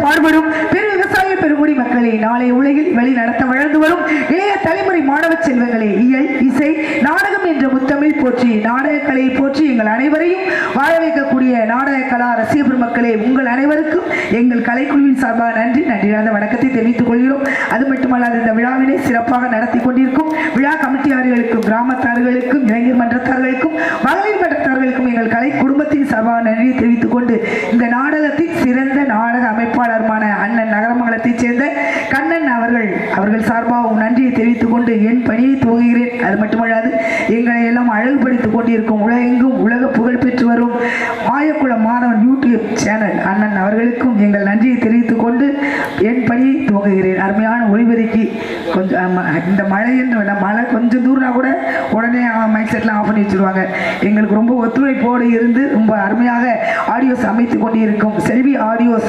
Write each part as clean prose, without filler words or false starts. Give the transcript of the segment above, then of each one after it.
பாடுபடும் பெரு விவசாய பெருங்குடி மக்களே, நாளை உலகில் வழி நடத்த வளர்ந்து வரும் இளைய தலைமுறை மாணவ செல்வங்களே, இயல் இசை நாடகம் என்ற முத்தமிழ் போற்றி நாடக கலையை போற்றி எங்கள் அனைவரையும் வாழ வைக்கக்கூடிய நாடக கலா ரசிக பெருமக்களே, உங்கள் அனைவருக்கும் எங்கள் கலைக்குழுவின் சார்பாக நன்றி நன்றியாத வணக்கத்தை தெரிவித்துக் கொள்கிறோம். அது மட்டுமல்லாது இந்த விழாவினை சிறப்பாக நடத்தி கொண்டிருக்கும் விழா கமிட்டியாளர்களுக்கும் கிராமத்தார்களுக்கும் இளைஞர் மன்றத்தார்களுக்கும் மகளிர் மன்றத்தார்களுக்கும் எங்கள் கலை குடும்பத்தின் சார்பாக நன்றியை தெரிவித்துக் கொண்டு இந்த நாடகத்தின் சிறந்த நாடக அமைப்பாளருமான அண்ணன் நகரமங்கலத்தைச் சேர்ந்த கண்ணன் அவர்கள் சார்பாகவும் நன்றியை தெரிவித்துக் கொண்டு என் பணியை துவங்குகிறேன். அது மட்டுமல்லாது எங்களை எல்லாம் அழகுபடுத்திக் கொண்டிருக்கும் உலகெங்கும் உலக புகழ் பெற்று வரும் மாயக்குள மாதவன் யூடியூப் சேனல் அண்ணன் அவர்களுக்கும் எங்கள் நன்றியை தெரிவித்துக் கொண்டு என் பணியை துவங்குகிறேன். அருமையான ஒளிபெருக்கி கொஞ்சம் இந்த மழை கொஞ்சம் தூரம்னா கூட உடனே மைக் செட்லாம் ஆஃப் பண்ணி வச்சிருவாங்க. எங்களுக்கு ரொம்ப ஒத்துழைப்போடு இருந்து ரொம்ப அருமையாக ஆடியோஸ் அமைத்துக் கொண்டிருக்கும் செல்வி ஆடியோஸ்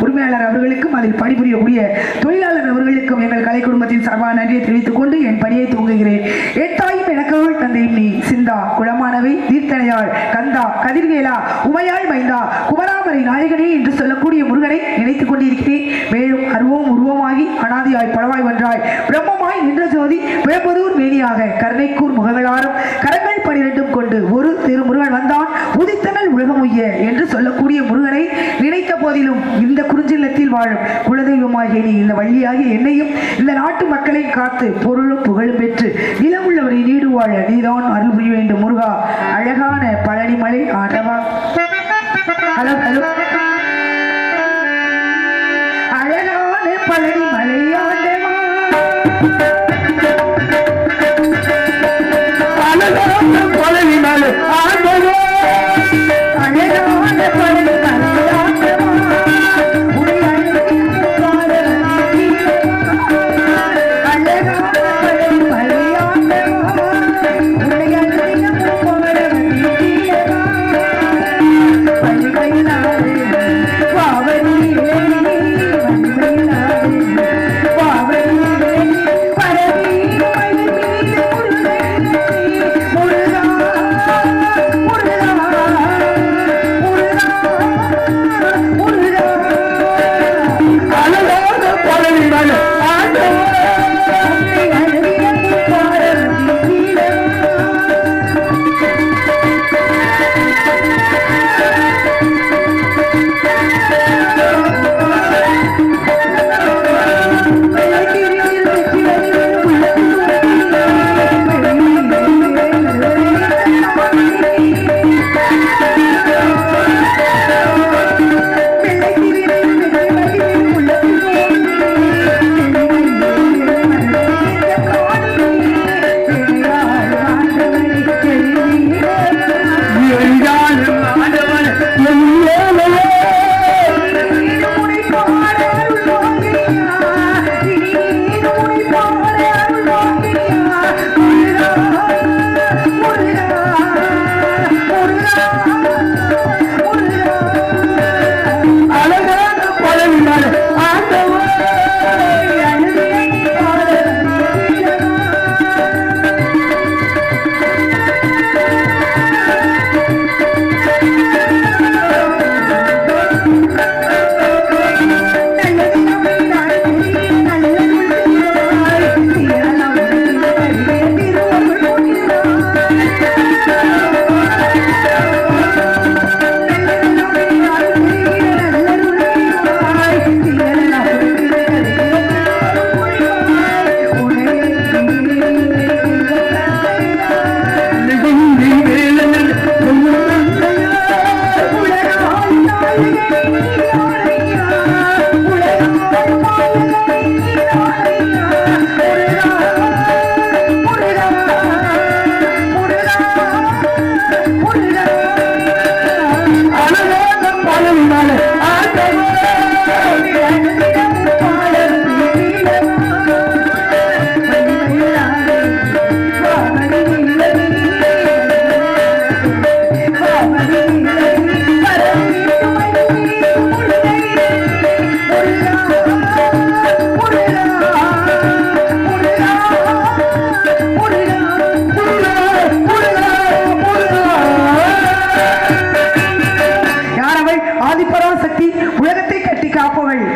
உரிமையாளர் அவர்களுக்கும் அதில் பணிபுரியக்கூடிய தொழிலாளர் அவர்களுக்கும் எங்கள் கலை குடும்பத்தின் சார்பாக நன்றியை தெரிவித்துக் கொண்டு என் பணியை துவங்குகிறேன். என் தாயும் எனக்கவள் தந்தையும் நீ சிந்தா குளமானவை தீர்த்தனையாள் கந்தா கதிர்வேலா உமையாள் மைந்தா குமராமரை நாயகனே என்று சொல்லக்கூடிய முருகனை நினைத்துக் கொண்டிருக்கிறேன். மேலும் அருவம் உருவமாகி அனாதியாய் பலவாய் ஒன்றாய் பிரம்மமாய் நின்ற ஜோதி பிழம்பதூர் மேனியாக கருணைக்கூர் முகங்களாரும் கரங்கள் 12 கொண்டு ஒரு திரு முருகன் வந்தான் உதித்தனல் உலகம் உய்ய என்று சொல்லக்கூடிய முருகனை நினைத்த போதிலும் இந்த குறிஞ்சில்லத்தில் வாழும் குலதெய்வமாகிய நீ இந்த வள்ளியாகிய என்னையும் இந்த நாட்டு மக்களை காத்து பொருளும் புகழும் பெற்று நிலமுள்ளவரை நீடு வாழ நீதான் அருள் புரிய வேண்டும் முருகா. அழகான பழனிமலை ஆண்டவா. ஹலோ ஹலோ அழகான பழனிமலை ஆண்டவா, அழகான பழனிமலை ஆண்டவா, அழகான பழனிமலை ஆண்டவா,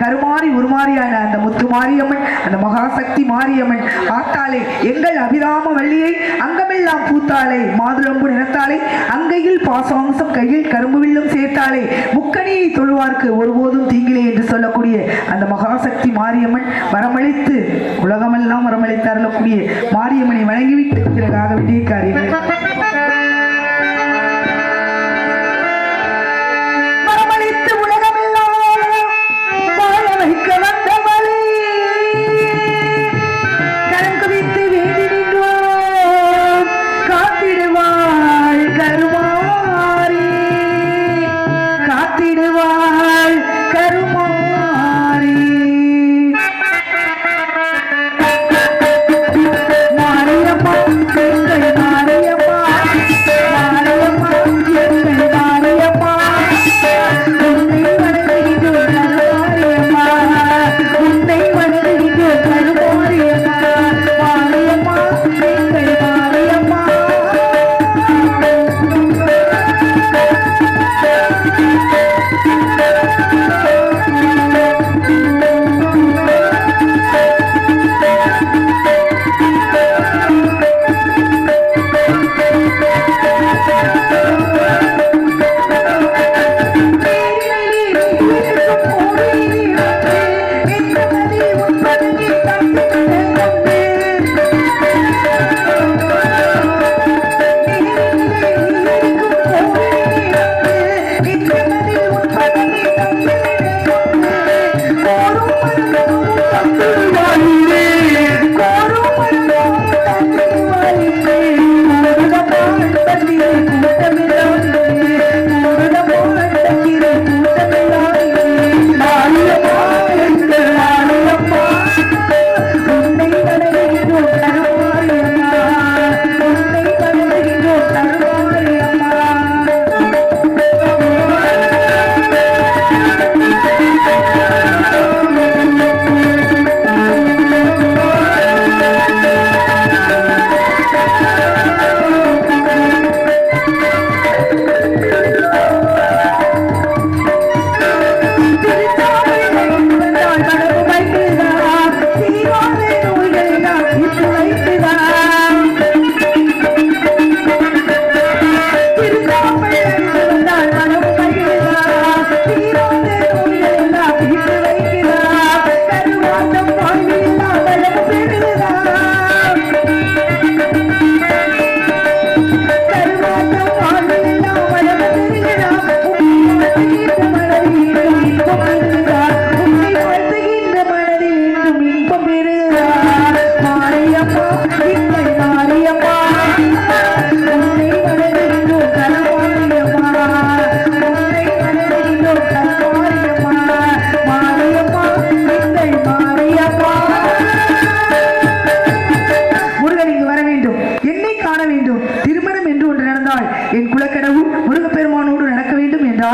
கருமாறி உருமாறியான அந்த முத்து மாரியம்மன், அந்த மகாசக்தி மாரியம்மன் ஆத்தாளே, எங்கள் அபிராம வள்ளியை அங்கமெல்லாம் பூத்தாளே, மாதுளம்பு நிறத்தாளே, அங்கையில் பாசவாம்சம் கையில் கரும்பு வில்லும் சேர்த்தாளே, முக்கணியை தொழுவார்க்கு ஒருபோதும் தீங்கிலே என்று சொல்லக்கூடிய அந்த மகாசக்தி மாரியம்மன் வரமளித்து உலகமெல்லாம் வரமளித்து அருளக்கூடிய மாரியம்மனை வணங்கிவிட்டு பிறகாக வேண்டிய காரியங்கள்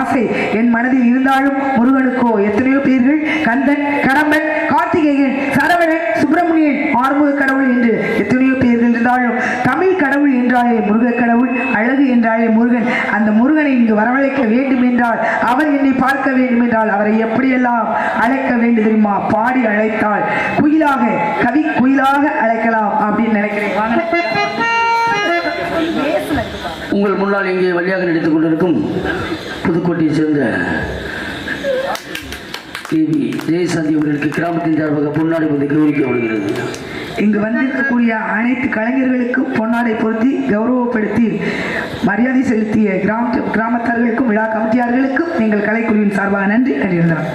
ஆசை என் மனதில் இருந்தாலும் முருகனுக்கோ எத்தனையோ பேர்கள் கந்தன், கடம்பன், கார்த்திகேயன், சரவணன், சுப்பிரமணியன், ஆறுமுக கடவுள் என்று எத்தனையோ பேர்கள் இருந்தாலும் தமிழ் கடவுள் என்றாலே முருக கடவுள், அழகு என்றாலே முருகன். அந்த முருகனை இங்கு வரவழைக்க வேண்டும் என்றால், அவர் என்னை பார்க்க வேண்டும் என்றால் அவரை எப்படியெல்லாம் அழைக்க வேண்டும் தெரியுமா? பாடி அழைத்தால் குயிலாக, கவி குயிலாக அழைக்கலாம் அப்படின்னு நினைக்கிறேன். உங்கள் முன்னால் இங்கே வழியாக நடித்துக் கொண்டிருக்கும் புதுக்கோட்டையை சேர்ந்த தேவி ஜெயசாந்தி அவர்களுக்கு கிராமத்தின் சார்பாக பொன்னாடை பொருத்தி கௌரவிக்கப்படுகிறது. இங்கு வந்திருக்கக்கூடிய அனைத்து கலைஞர்களுக்கும் பொன்னாடை பொருத்தி கௌரவப்படுத்தி மரியாதை செலுத்திய கிராமத்தார்களுக்கும் விழா கமிட்டியார்களுக்கும் எங்கள் கலைக்குழுவின் சார்பாக நன்றி அறிந்தார்.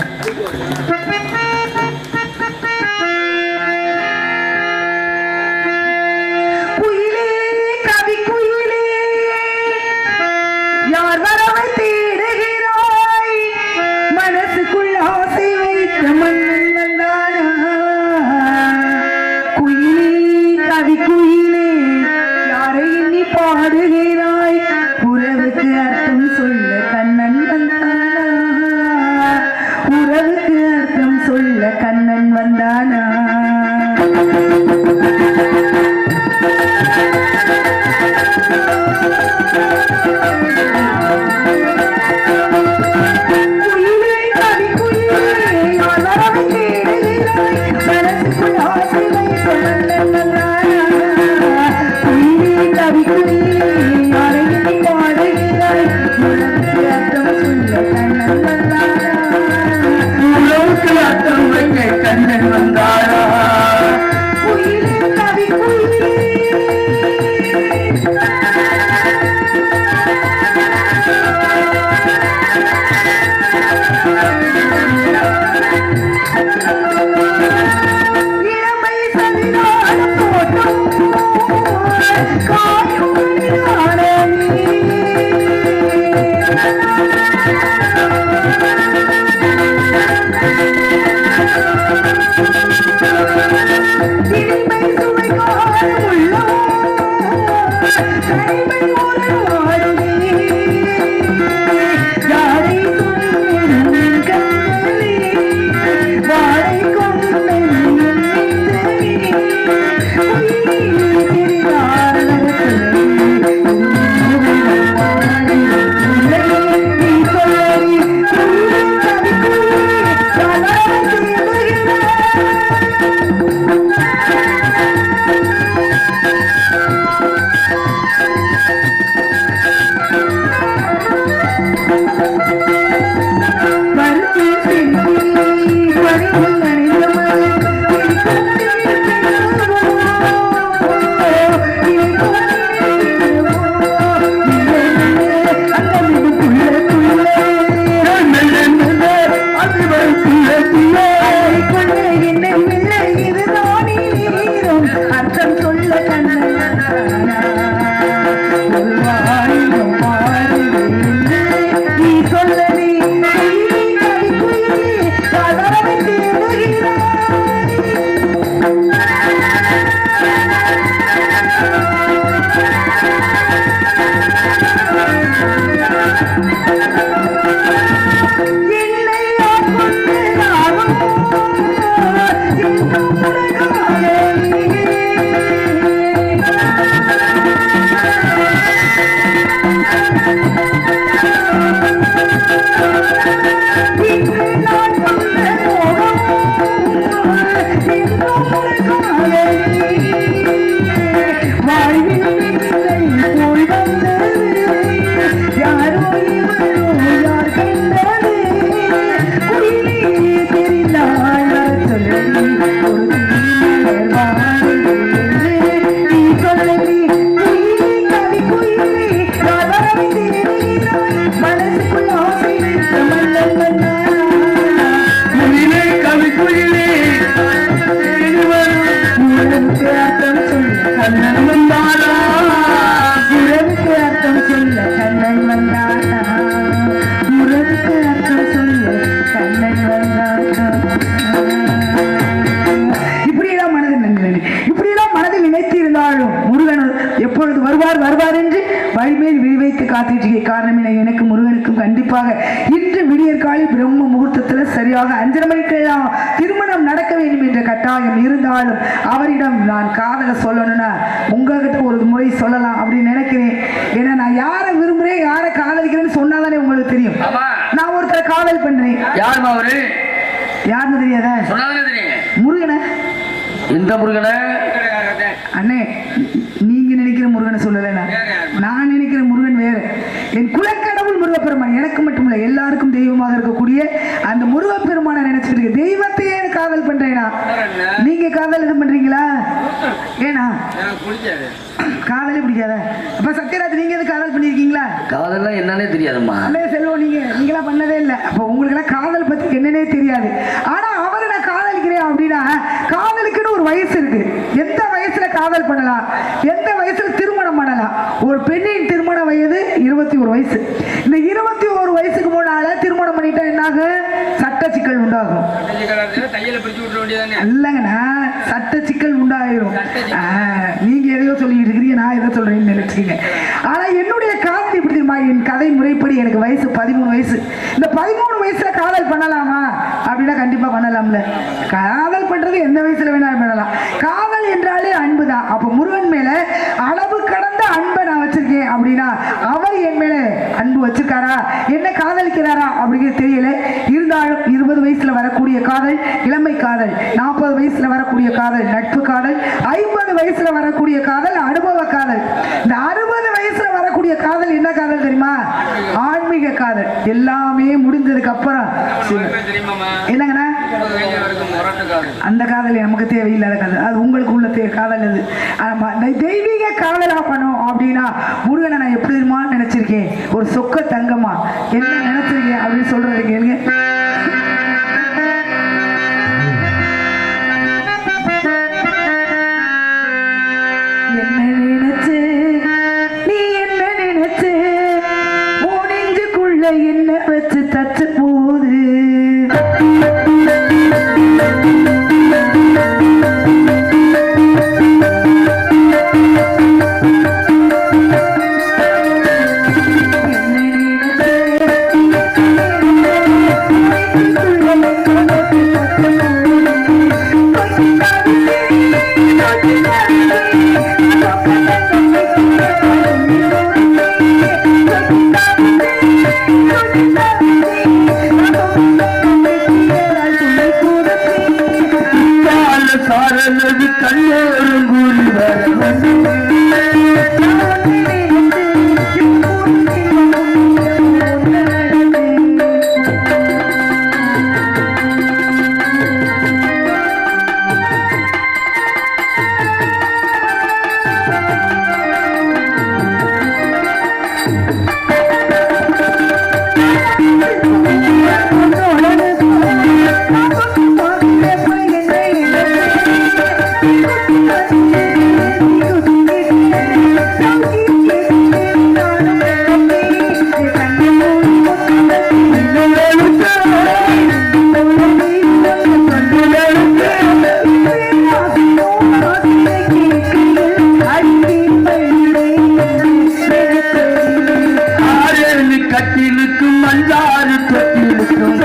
வழிமேல் விழிவைத்து காத்துட்டு காரணம் எனக்கு முருகனுக்கும் கண்டிப்பாக இன்று விடியற்காலை பிரம்ம முகூர்த்தத்தில் சரியாக 5:30 மணிக்கெல்லாம் திருமணம் நடக்க வேண்டும் என்ற கட்டாயம் இருந்தாலும் அவரிடம் நான் காதலை சொல்லணும்னா உங்ககிட்ட ஒரு முறை சொல்லலாம் அப்படின்னு நினைக்கிறேன். ஏன்னா நான் யாரை விரும்புறேன் யாரை காதலிக்கிறேன்னு சொன்னாதானே உங்களுக்கு தெரியும். நான் ஒருத்தரை காதல் பண்றேன். யாருன்னு தெரியாத முருகனை. எந்த முருகனை அண்ணே? நீங்க நினைக்கிற முருகனை சொல்லல, நான் நினைக்கிற முருகன் வேற. என் குலக்கடவுள் முருகப்பெருமான் எனக்கு மட்டுமில்ல எல்லாருக்கும் தெய்வமாக இருக்கக்கூடிய அந்த முருகப்பெருமானை நினைச்சிட்டு இருக்க தெய்வத்தையே காதல் பண்றேனா? நீங்க காதல் எதுவும் பண்றீங்களா? ஏனா காதலே பிடிக்காத? அப்ப சத்யராஜ் நீங்க எது காதல் பண்ணிருக்கீங்களா? காதல்லாம் என்னன்னே தெரியாதுமா. செல்வம் நீங்களா பண்ணதே இல்லை. அப்ப உங்களுக்கு எல்லாம் காதல் பத்தி என்னன்னே தெரியாது. ஆனா அவரை நான் காதலிக்கிறேன் அப்படின்னா காதலுக்குன்னு ஒரு வயசு இருக்கு. எந்த வயசுல காதல் பண்ணலாம், எந்த வயசுல திருமணம் பண்ணலாம். ஒரு பெண்ணின் திருமண வயது 21 வயசு. இந்த 21 வயசுக்கு முன்னால திருமணம் பண்ணிட்டா என்னாக சட்ட சிக்கல் உண்டாகும். இல்லைங்கண்ணா, சட்ட சிக்கல் உண்டாயிரும். நீங்க எதையோ சொல்லிட்டு இருக்கிறீங்க, நான் எதை சொல்றேன்னு நினைச்சுக்கீங்க. ஆனா என்னுடைய காதல் இப்படி தெரியுமா? என் கதை முறைப்படி எனக்கு வயசு 13 வயசு. இந்த 13 வயசுல காதல் பண்ணலாமா அப்படின்னா கண்டிப்பா பண்ணலாம்ல. காதல் பண்றது எந்த வயசுல வேணாலும் பண்ணலாம். காதல் என்றாலே அன்பு தான். அப்ப முருகன் மேல அளவு கடந்த அன்பை நான் வச்சிருக்கேன் அப்படின்னா அவர் என் மேல அன்பு வச்சிருக்காரா, என்ன காதலிக்கிறாரா அப்படிங்கிறது தெரியல. இருந்தாலும் 20 வயசுல வரக்கூடிய காதல் இளமை காதல், 40 வயசுல வரக்கூடிய காதல் நட்பு காதல், 50 வயசுல வரக்கூடிய காதல் அனுபவ காதல், இந்த 60 வயசுல வரக்கூடிய காதல் என்ன காதல் தெரியுமா? ஆன்மீக காதல். எல்லாமே முடிஞ்சதுக்கு அப்புறம் என்னங்கண்ணா அந்த காதல் நமக்கு தேவையில்லாத காதல், அது உங்களுக்கு உள்ள காதல். அது ஆமா, தெய்வீக காதலா பண்ணும் அப்படின்னா முருகனை நான் எப்படி தெரியுமா நினைச்சிருக்கேன்? ஒரு சொக்க தங்கமா என்ன நினைச்சிருக்கேன் அப்படின்னு சொல்றது கேளுங்க. என்ன நினைச்சு சாரலது கண்ணேறும் கூறி கட்டிலுக்கும் மஞ்சாறு தொட்டிலுக்கும்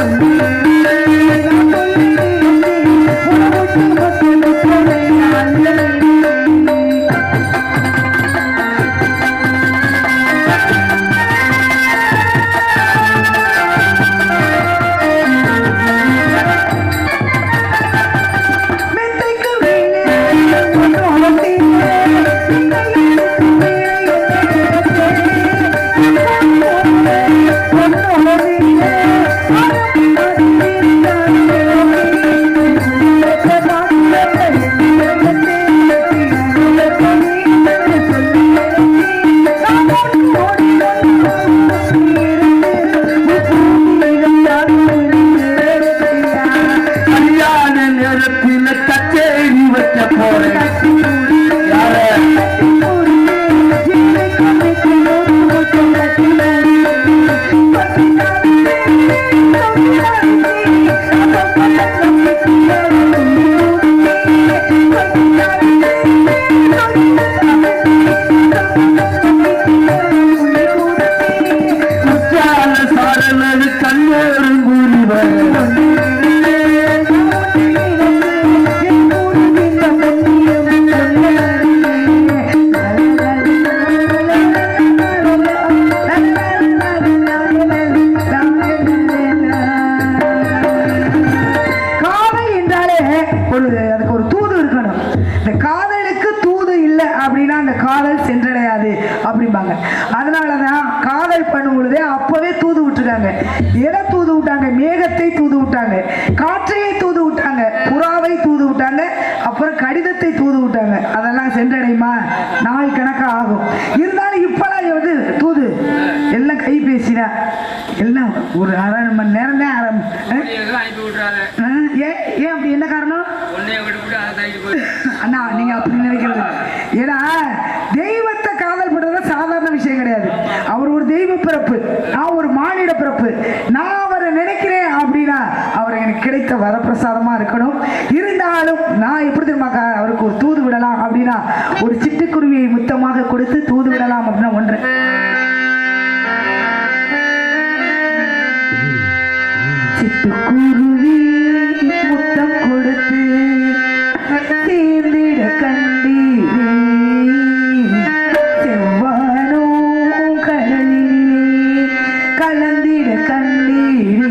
அதுக்கு ஒரு தூது இருக்கணும். இந்த காதலுக்கு தூது இல்லை அப்படின்னா அந்த காதல் சென்றடையாது அப்படிம்பாங்க. அதனாலதான் காதல் பண்ணும் பொழுதே அப்பவே தூது விட்டுருக்காங்க. எதை தூது விட்டாங்க? மேகத்தை தூது விட்டாங்க, காற்றையை தூது விட்டாங்க, புறாவை தூது விட்டாங்க, அப்புறம் கடிதத்தை தூது விட்டாங்க. அதெல்லாம் சென்றடையுமா? நாள் கணக்கா ஆகும். இருந்தாலும் இப்பெல்லாம் வந்து தூது எல்லாம் கைபேசினா எல்லாம் ஒரு அரை மணி நேரம் தான் ஏன் அப்படி என்ன காரணம் அண்ணா? நீங்க அப்படி நினைக்கிறது. ஏன்னா தெய்வத்தை காதல் பண்றது சாதாரண விஷயம் கிடையாது. அவர் ஒரு தெய்வ பிறப்பு, நான் ஒரு மானிட பிறப்பு. நான் அவரை நினைக்கிறேன் அப்படின்னா அவர் எனக்கு கிடைத்த வரப்பிரசாதமா இருக்கணும். இருந்தாலும் நான் எப்படி தெரியுமா அவருக்கு ஒரு தூது விடலாம் அப்படின்னா ஒரு சிட்டுக்குருவியை முத்தமாக கொடுத்து தூது விடலாம் அப்படின்னா ஒன்று. சிட்டுக்குருவி முத்தம் கொடுத்து சேர்ந்திட கண்டீரே, செவ்வானோ கடலிலே கலந்திட கண்டீரே.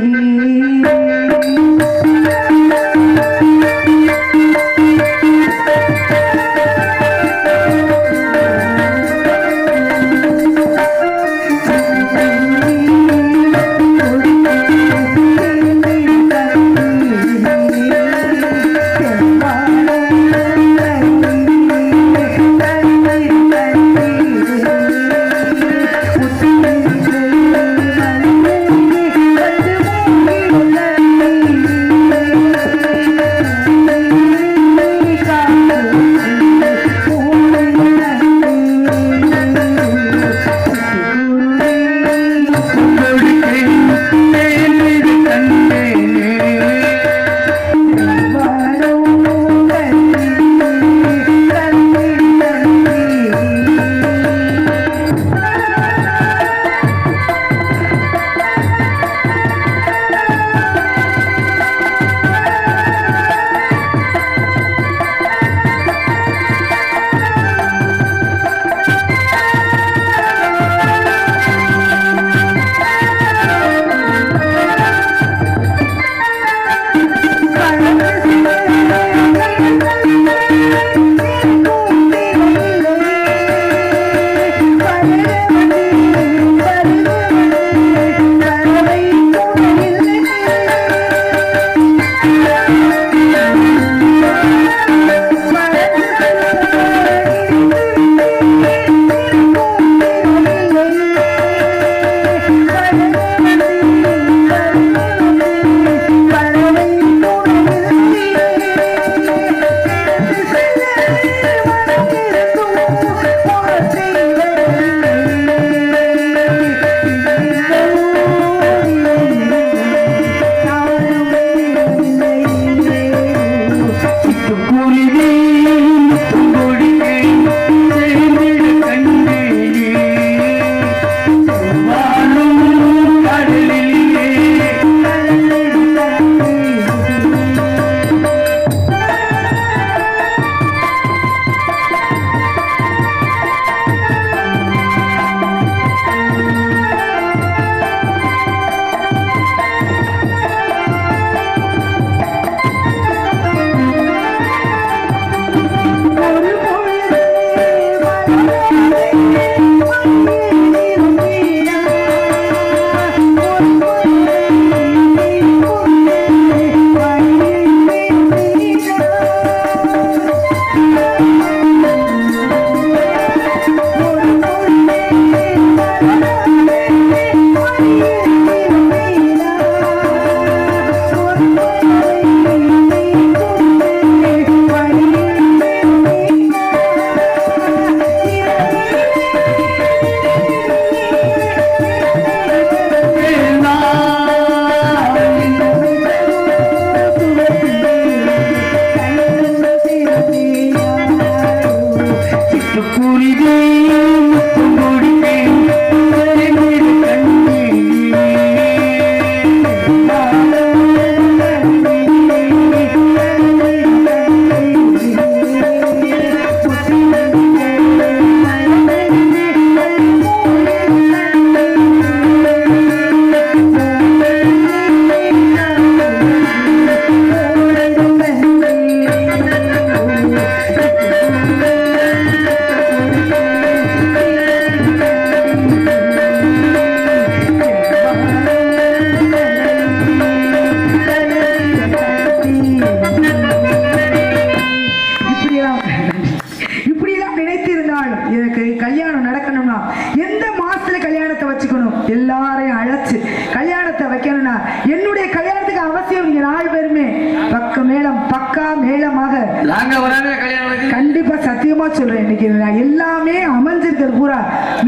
என்னுடைய கல்யாணத்துக்கு அவசியம் நீங்க 4 பேருமே பக்க மேளம் பக்கா மேளமாக நாங்க வராங்க கல்யாணம் கண்டிப்பா சத்தியமா சொல்றேன். இன்னைக்கு எல்லாமே அமைஞ்சிருக்கிறது பூரா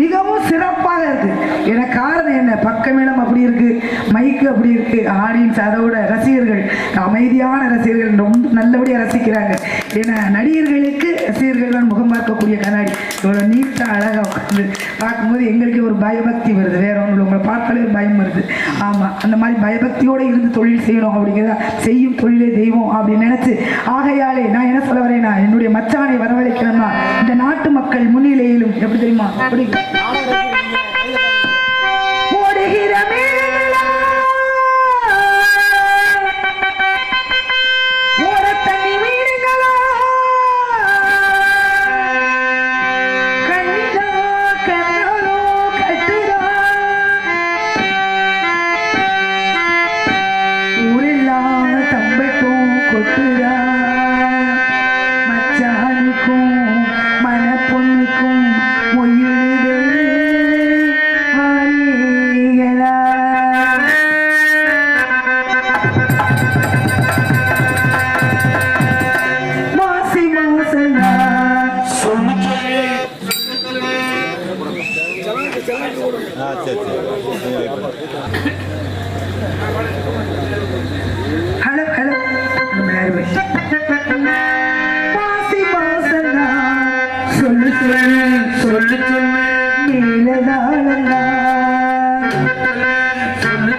மிகவும் சிறப்பாக இருக்கு. எனக்கு காரணம் என்ன, பக்க மேளம் அப்படி இருக்கு, மைக்கு அப்படி இருக்கு, ஆடியன்ஸ் அதோட ரசிகர்கள் அமைதியான ரசிகர்கள் ரொம்ப நல்லபடியா ரசிக்கிறாங்க. ஏன்னா நடிகர்களுக்கு ரசிகர்கள் தான் முகம் பார்க்கக்கூடிய கண்ணாடி. இவ்வளவு நீட்டா அழகா உட்காந்து பார்க்கும்போது எங்களுக்கு ஒரு பயபக்தி வருது. வேற ஒன்று உங்களை பார்த்தாலே ஒரு பயம் வருது. ஆமா, அந்த மாதிரி பயபக்தியோட இருந்து தொழில் செய்யணும் அப்படிங்கிறதா, செய்யும் தொழிலே தெய்வம் அப்படின்னு நினைச்சு. ஆகையாலே நான் என்ன சொல்ல வரேன்னா, என்னுடைய மச்சானை வரவழைக்கணும்னா இந்த நாட்டு மக்கள் முன்னிலையிலும் எப்படி தெரியுமா, ஹலோ ஹலோ சொல்லு சொல்லு சொல்லு நீலதாளங்கா சொல்லு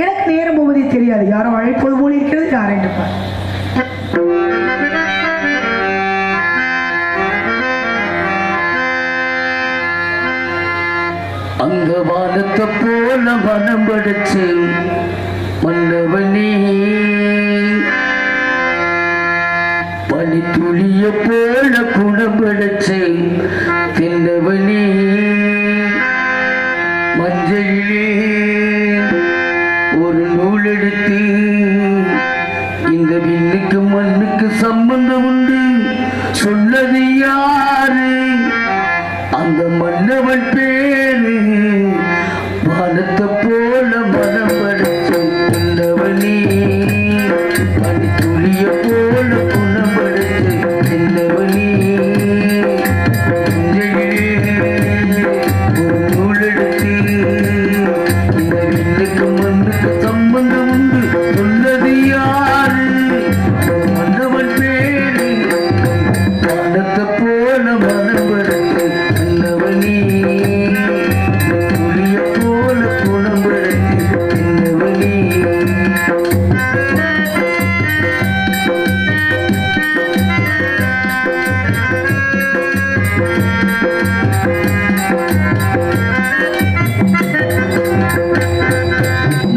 எனக்கு நேரம் போவதே தெரியாது. யாரோ அழைப்பது போல இருக்கிறது. யார் என்று பார். அந்த வானத்தை போல மனம் படைச்சு மன்னவனே பனி துளிய போல குணப்படச்சே தென்னவனே மஞ்சளிலே ஒரு நூல் எடுத்து இந்த விண்ணுக்கு மண்ணுக்கு சம்பந்தம் உண்டு சொன்னது யாரு அந்த மன்னவன் பேரு வானத்தை போல மனம் படைச்சவனே பனி துளிய போல குணம் படைச்சவனே ஒரு நூல் எடுத்து இந்த விண்ணுக்கு மண்ணுக்கு சம்பந்தம் உண்டு சொன்னது யாரு மன்னவன் பேரு வானத்தை போல மனம் படைச்சவனே துளிய போல குணம் படைச்சவனே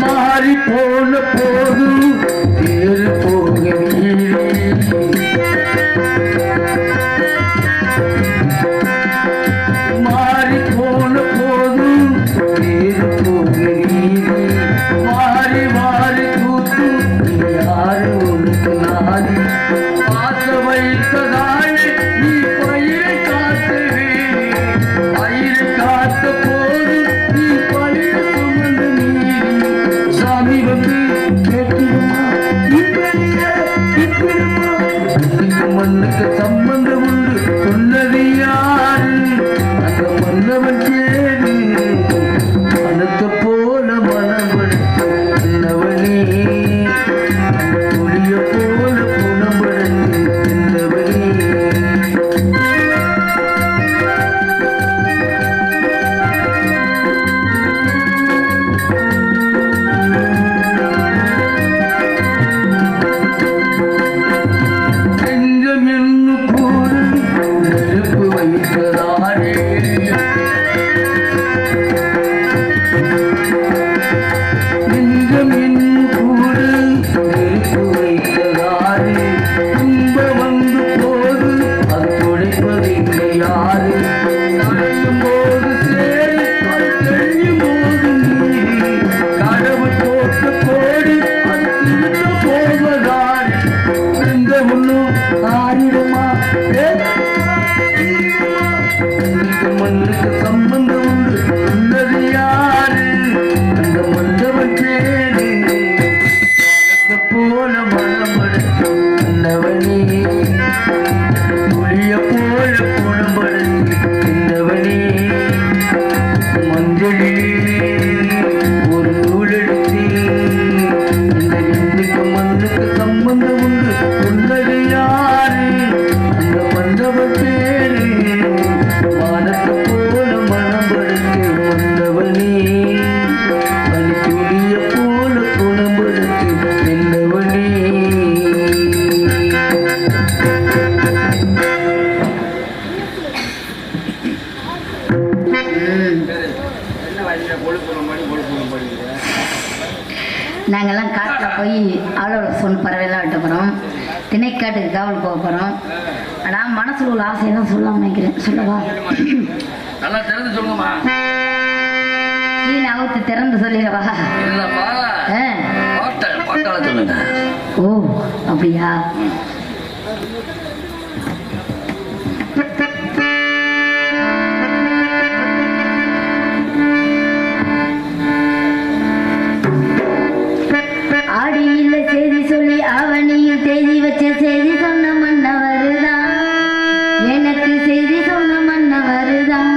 மாறி போன போது தேர் போகிறீரே மாறி போன போது தேர் போகிறீரே மாறி மாறி கூத்து யாரு உனக்கு நாடி பாச வைத்ததாலே நீ பயிரை காத்தவே பயிரை காத்த போது நீ பயிரை சுமந்து நீ சாமி வந்து கேட்கிறோமா மண்ணுக்கு சம்பந்தம் உண்டு சொன்னது யாரு அந்த மன்னவன் பேரு மனத்தை போல மனம் படைத்தவனே துளிய போல குணம் படைத்தவனே நெஞ்சம் என்று கூறு நெருப்பு வைத்ததாரே நெஞ்சம் என்று கூறு நெருப்பு வைத்ததாரே துன்ப வந்து போது அது துடைப்பதில்லை யாரு நனையும் போது சேரி அது தெளியும் போது நீரி கடவுள் போட்ட கோடி அது திரும்ப போவதாரே இந்த ஒண்ணும் ஆறிடுமா மண்ணுக்கு சம்பந்தம் உண்டு சொன்னது யாரு அந்த மன்னவன் பேரு வானத்தை போல மனம் படைத்தவனே துளிய போல குணம் படைத்தவனே மஞ்சளிலே ஒரு நூல் எடுத்து இந்த விண்ணுக்கு மண்ணுக்கு சம்பந்தம் உண்டு சொன்னது யாரு அந்த மன்னவன் பேரு வானத்தை போல மனம் படைத்து வந்தவனே பனி துளிய போல குணம் படைத்து என்னவனே நாங்கெல்லாம் காட்டில் போய் ஆளோட சொன்ன பறவைலாம் வெட்ட போகிறோம் திணைக்காட்டுக்கு காவல் போக போகிறோம் ஆனால் மனசில் உள்ள ஆசையெல்லாம் சொல்லாமல் நினைக்கிறேன் சொல்லவா நல்லா திறந்து சொல்லுங்கம்மா நீ நகத்து திறந்து சொல்லிடவா இல்லப்பா பாட்டாள சொல்லுங்க ஓ அப்படியா ஆடியில் செய்தி சொல்லி அவனியில் தேதி வச்ச செய்தி சொன்ன மன்னவருதான் எனக்கு செய்தி சொன்ன மன்னவருதான்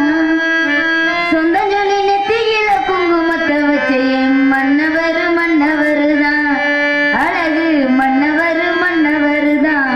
சொந்த சொல்லி நெத்தியில குங்குமத்தை வச்ச என் மன்னவர் மன்னவருதான் அழகு மன்னவர் மன்னவருதான்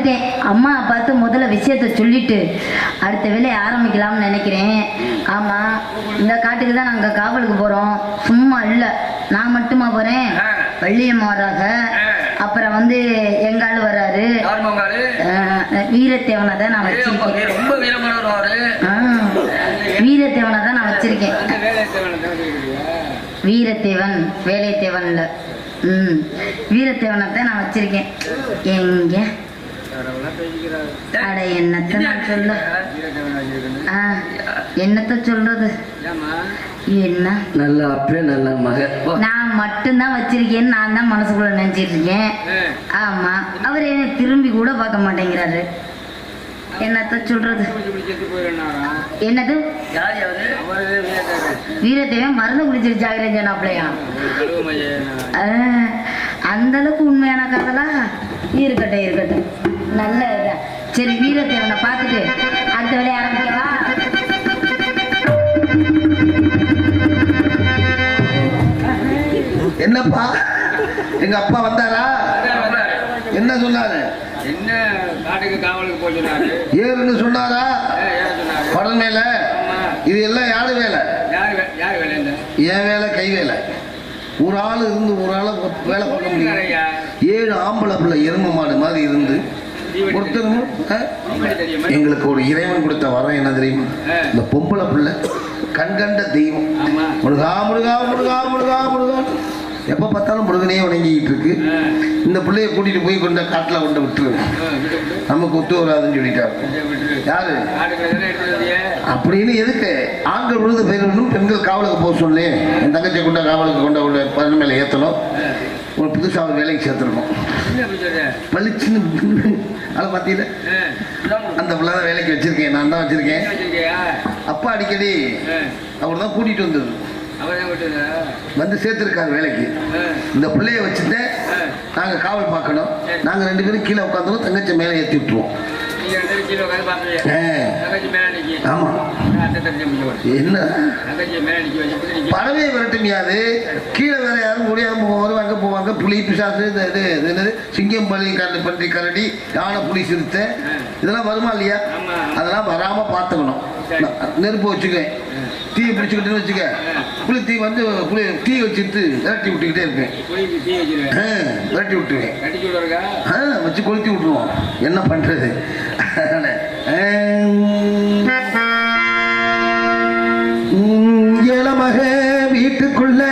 வந்துட்டேன். அம்மா பார்த்து முதல்ல விஷயத்த சொல்லிட்டு அடுத்த வேலையை ஆரம்பிக்கலாம்னு நினைக்கிறேன். ஆமா, இந்த காட்டுக்கு தான் நாங்க காவலுக்கு போறோம். சும்மா இல்ல, நான் மட்டுமா போறேன், வள்ளியம்மா வராங்க, அப்புறம் வந்து எங்க ஆளு வராரு, வீரத்தேவனை தான் நான் வச்சிருக்கேன். வீரத்தேவனை தான் நான் வச்சிருக்கேன். வீரத்தேவன் வேலைத்தேவன்ல வீரத்தேவனை தான் நான் வச்சிருக்கேன். எங்க அட என்னத்த நான் சொல்ல, என்னத்த சொல்றது, என்ன நல்ல அப்பே நல்ல மக, நான் மட்டும்தான் வச்சிருக்கேன்னு நான் தான் மனசுக்குள்ள நினைச்சிட்டு இருக்கேன். ஆமா, அவர் என்ன திரும்பி கூட பார்க்க மாட்டேங்கிறாரு. என்னத்த சொல்றது, என்னது வீரத்தேவன் மருந்து குடிச்சிருச்சு ஆகிரஞ்சனாப்லையா? அந்த அளவுக்கு உண்மையான காதலா? இருக்கட்டும் இருக்கட்டும், நல்ல இதா. சரி, வீரத்தேவனை பார்த்துட்டு அடுத்த வேலையை ஆரம்பிக்கவா? என்னப்பா, எங்க அப்பா வந்தாரா? என்ன சொன்னாரு? என்ன காட்டுக்கு காவலுக்கு போய் சொன்னாரு. ஏறுன்னு சொன்னாரா? படம் மேல இது எல்லாம் யாரு வேலை? யாரு வேலை? என் வேலை, கை வேலை. ஒரு ஆள் இருந்து ஒரு ஆளை வேலை பார்க்க முடியும். 7 ஆம்பளை பிள்ளை எரும மாடு மாதிரி இருந்து ஒருத்தரும் எங்களுக்கு ஒரு இறைவன் கொடுத்த வரம் என்ன தெரியுமா? இந்த பொம்பளை பிள்ளை கண்கண்ட தெய்வம். முருகா முருகா முருகா முருகா முருகா, எப்போ பார்த்தாலும் முருகனே வணங்கிட்டு இருக்கு. இந்த பிள்ளைய கூட்டிட்டு போய் கொண்ட காட்டில் கொண்டு விட்டுருவேன், நமக்கு ஒத்து வராதுன்னு சொல்லிட்டாரு. யாரு அப்படின்னு? எதுக்கு ஆண்கள் விழுந்து போயிடணும், பெண்கள் காவலுக்கு போக சொல்லி என் தங்கச்சியை கொண்ட காவலுக்கு கொண்ட பதன் மேலே ஏற்றணும். ஒரு புதுசாக ஒரு வேலைக்கு சேர்த்துருக்கோம். பளிச்சுன்னு அதை பார்த்தீங்க, அந்த பிள்ளை தான் வேலைக்கு வச்சிருக்கேன், நான் தான் வச்சிருக்கேன். அப்பா அடிக்கடி அவர் தான் கூட்டிட்டு வந்தது, வந்து சேர்த்துருக்காரு வேலைக்கு. இந்த பிள்ளைய வச்சுட்டு நாங்கள் காவல் பார்க்கணும். நாங்கள் 2 பேரும் கீழே உட்காந்துருவோம், தங்கச்சி மேலே ஏற்றி விட்டுருவோம். ஆமா, என்ன பறவை விரட்டுமையாது, கீழே வேற யாரும் முடியாம வருவாங்க போவாங்க. புலி பிசாசு, என்னது சிங்கம், பள்ளி பன்றி, கரடி, யானை, புலி, சிறுத்தை, இதெல்லாம் வருமா இல்லையா? அதெல்லாம் வராம பார்த்துக்கணும். நெருப்பு வச்சுக்குவேன், தீ பிடிச்சுக்கிட்டு வச்சுக்க, புளி தீ வந்து புளி தீ வச்சுட்டு விரட்டி விட்டுக்கிட்டே இருப்பேன். விரட்டி விட்டுருவேன், வச்சு கொளுத்தி விட்டுருவோம். என்ன பண்றது? இளமக வீட்டுக்குள்ள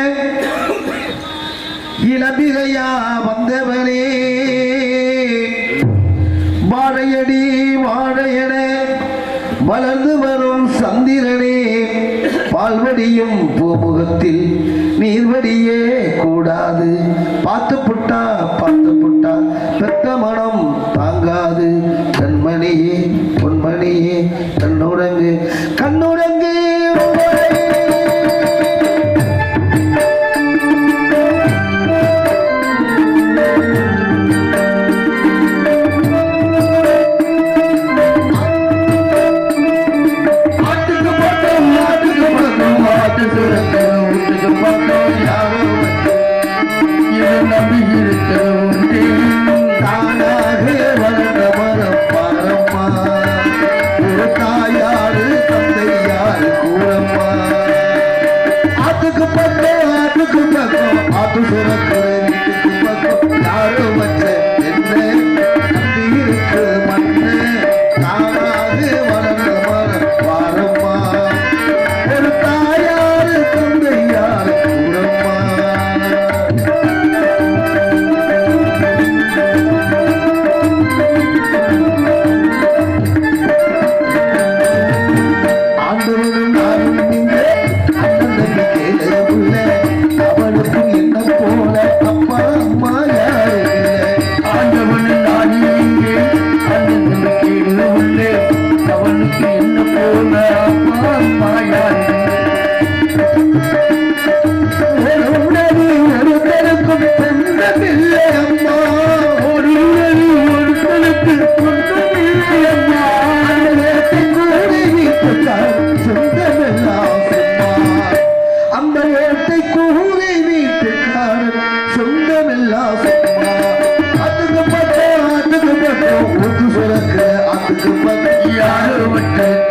இளம்பிகையா வந்தவனே, வாழையடி வாழையன வளர்ந்து வரும் சந்திரனே, பால்வடியும் பூமுகத்தில் நீர்வடியே கூடாது. பார்த்து புட்டா பெத்த மனம் தாங்காது. கண்மணியே பொன்மணியே கண்ணுறங்கு கண்ணுறங்கு. நம்பி இருக்க தானா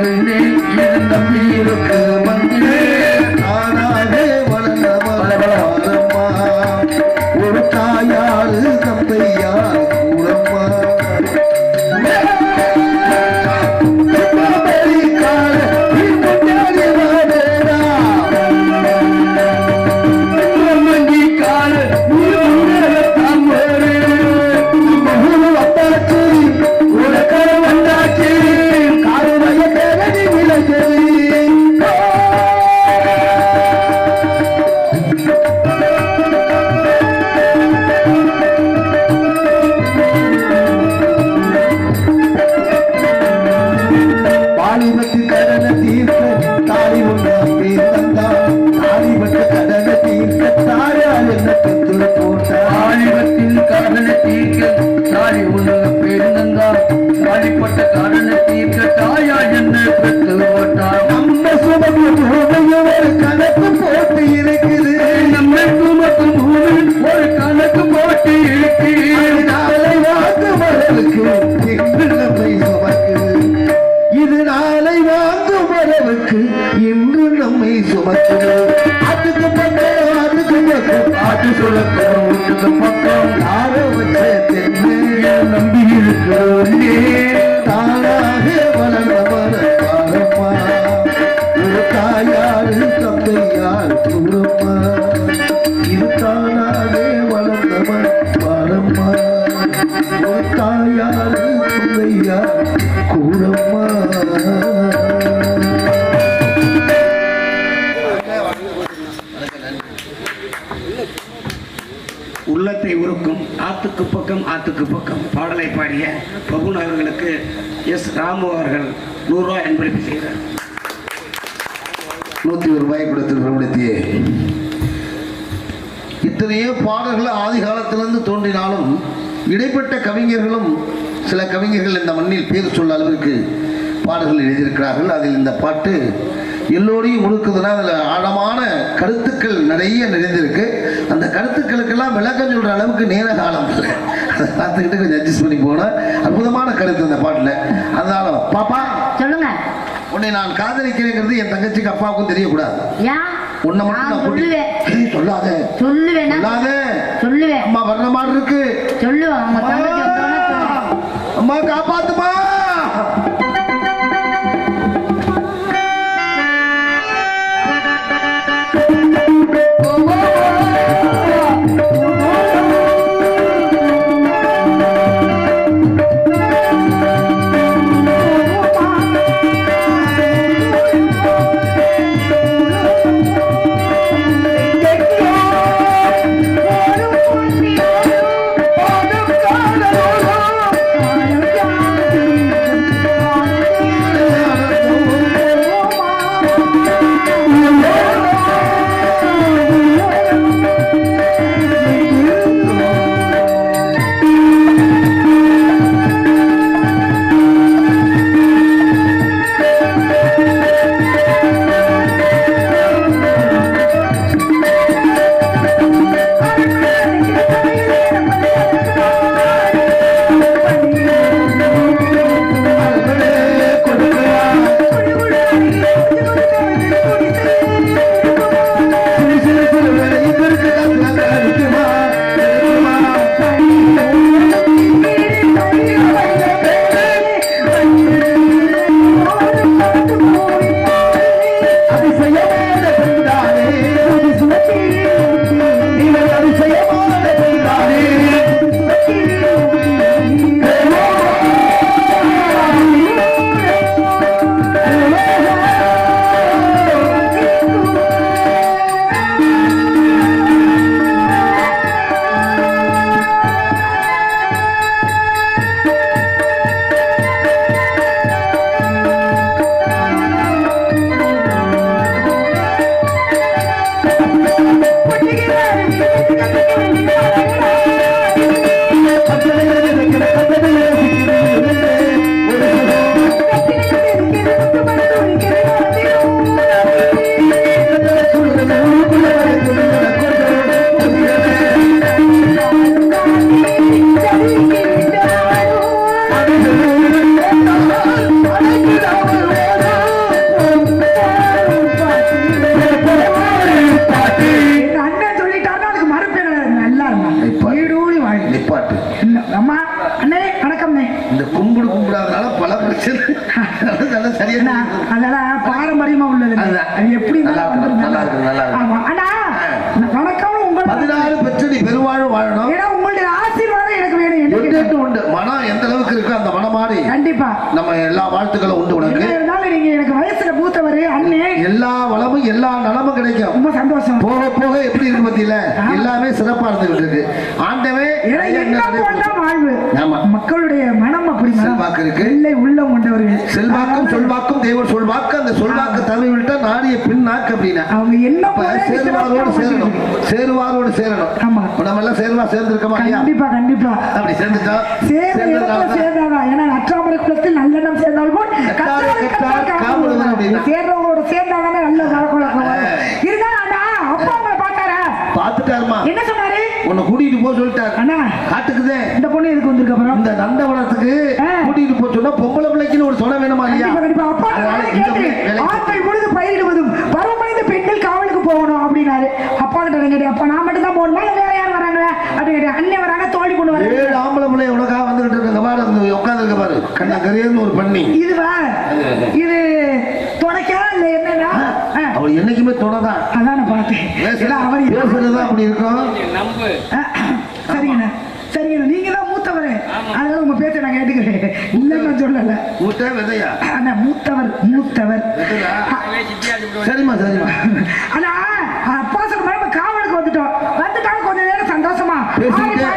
பெண்ணே இது நம்பி இருக்கு மந்திரே தானாகே வளர்ந்தவரம்மா ஒரு தாயாரு தந்தையார் கூடம்மா வாழிப்பட்ட காரணத்தீர்க்க தாயா என்ன பெற்று போட்டார் நம்ம சுமக்கு ஒரு கணக்கு போட்டு இருக்குது நம்ம சுமக்கு ஒரு கணக்கு போட்டு இருக்கு நாளை வாங்கும் வரவுக்கு இன்று நம்மை சுமக்குது இது நாளை வாங்கும் வரவுக்கு இன்று நம்மை சுமக்குது அதுக்கு பக்கம் ஆட்டு சுழக்கம் வீட்டுக்கு பக்கம் யாரோ வச்ச தென்னை நம்பி இருக்கிறே தானாக வளர்ந்தவர் பாரம்மா ஒரு தாயாரு தந்தையார் கூறம்மா இது தானாக வளர்ந்தவர் பாரம்மா ஒரு தாயாரு தந்தையார் கூறம்மா உள்ளத்தை உருக்கும் ஆத்துக்கு பக்கம் பாடலை பாடிய பகுன் அவர்களுக்கு எஸ் ராமு அவர்கள் 100 ரூபாய் அன்பளிப்பு செய்கிறார். 101 ரூபாய் கொடுத்து பிரபலத்தியே இத்தனையோ பாடல்கள் ஆதி காலத்திலிருந்து தோன்றினாலும் இடைப்பட்ட கவிஞர்களும் சில கவிஞர்கள் இந்த மண்ணில் பேர் சொல்ல அளவிற்கு பாடல்கள் எழுதியிருக்கிறார்கள். அதில் இந்த பாட்டு எல்லோரையும் முழுக்குதுன்னா அதில் ஆழமான கருத்துக்கள் நிறைய நிறைந்திருக்கு. அந்த கருத்துக்களுக்கெல்லாம் விளக்கம் சொல்கிற அளவுக்கு நேர காலம் இல்லை. அதை பார்த்துக்கிட்டு கொஞ்சம் அட்ஜஸ்ட் பண்ணி போனேன். அற்புதமான கருத்து அந்த பாட்டில். அதனால பாப்பா சொல்லுங்க. உன்னை நான் காதலிக்கிறேங்கிறது என் தங்கச்சிக்கு அப்பாவுக்கும் தெரியக்கூடாது. உன்னை மட்டும் நான் சொல்லுவேன். சொல்லாத சொல்லுவேன். சொல்லுவேன். அம்மா வர்ற மாதிரி இருக்கு. சொல்லுவேன். அம்மா காப்பாத்துமா. கும்பிடாதனால பல பிரச்சனை. அதெல்லாம் சரியா அண்ணா, அதெல்லாம் பாரம்பரியமா உள்ளது. அதுதான். அது எப்படி நல்லா இருக்கு, நல்லா இருக்கு, நல்லா இருக்கு. ஆமா அண்ணா, வணக்கம். உங்கள் 16 பெற்று நீ பெருவாழும் வாழணும். ஏன்னா உங்களுடைய ஆசீர்வாதம் எனக்கு வேணும். எட்டு உண்டு. மனம் எந்த அளவுக்கு இருக்கு அந்த மனமாடி கண்டிப்பா நம்ம எல்லா வாழ்த்துக்களும் உண்டு உனக்கு. என்ன இருந்தாலும் நீங்க எனக்கு வயசுல மூத்தவரு அண்ணே. எல்லா வளமும் எல்லா நலமும் கிடைக்கும். ரொம்ப சந்தோஷம். போக போக எப்படி இருக்கு பத்தியில எல்லாமே சிறப்பா இருந்துகிட்டு இருக்கு. ஆண்டவே வாழ்வு. ஆமா. மக்களுடைய மனம் அப்படி செல்வாக்கு இருக்கு. இல்லை உள்ளம் கொண்டவர்கள். செல்வாக்கும் சொல்வாக்கும் தெய்வம் சொல்வாக்கு. அந்த சொல்வாக்கு தவிர விட்டா நாடிய பின் நாக்கு அப்படின்னா அவங்க என்ன சேருவாரோடு சேரணும். சேருவாரோடு சேரணும். ஆமா. நம்ம எல்லாம் சேர்வா சேர்ந்திருக்கோமா? கண்டிப்பா கண்டிப்பா. அப்படி சேர்ந்துட்டோம். சேர்ந்தாதான். ஏன்னா அற்றாமரை குலத்தில் நல்லெண்ணம் சேர்ந்தாலும் சேர்றவங்களோட சேர்ந்தாதானே நல்ல வழக்கம் இருந்தா. அப்பா உங்களை பார்த்தாரா? பார்த்துட்டாருமா. என்ன சொன்னாரு? உன்னை கூட்டிட்டு போக சொல்லிட்டாரு. அண்ணா காட்டுக்குதே இந்த பொண்ணு எதுக்கு வந்திருக்க அப்புறம்? இந்த நந்தவனத்துக்கு கூட்டிட்டு போக சொன்னா பொம்பளை பிள்ளைக்குன்னு ஒரு துணை வேணுமா இல்லையா? அப்பா ஆண்கள் பொழுது பயிரிடுவதும் பருவமடைந்த பெண்கள் காவலுக்கு போகணும் அப்படின்னாரு. அப்பா கிட்ட கேட்டேன், அப்பா நான் மட்டும் தான் போகணுமா இல்ல வேற யாரும் வராங்க அப்படின்னு கேட்டேன். அண்ணன் வராங்க, தோழி கொண்டு வர. 7 ஆம்பளை பிள்ளை உனக்காக வந்துகிட்டு இருக்க பாரு. உட்கார்ந்து இருக்க பாரு. கண்ணா கரியர்னு ஒரு பண்ணி இதுவா? இது துணைக்கா இல்ல என்னன்னா? அவர் என்னைக்குமே துணைதான். அதான் பார்த்தேன். அவர் பேசுறதுதான் அப்படி இருக்கும். சரிங்கண்ணா சரிங்கண்ணா. நீங்க தான் மூத்தவர், அதனால உங்க பேச்ச நான் கேட்டுக்கிறேன். இல்லன்னு நான் சொல்லல. மூத்த விதையா? அண்ணா மூத்தவர் மூத்தவர். சரிம்மா சரிம்மா. அண்ணா அப்பா சொல்ற மாதிரி காவலுக்கு வந்துட்டோம். வந்துட்டாலும் கொஞ்ச நேரம் சந்தோஷமா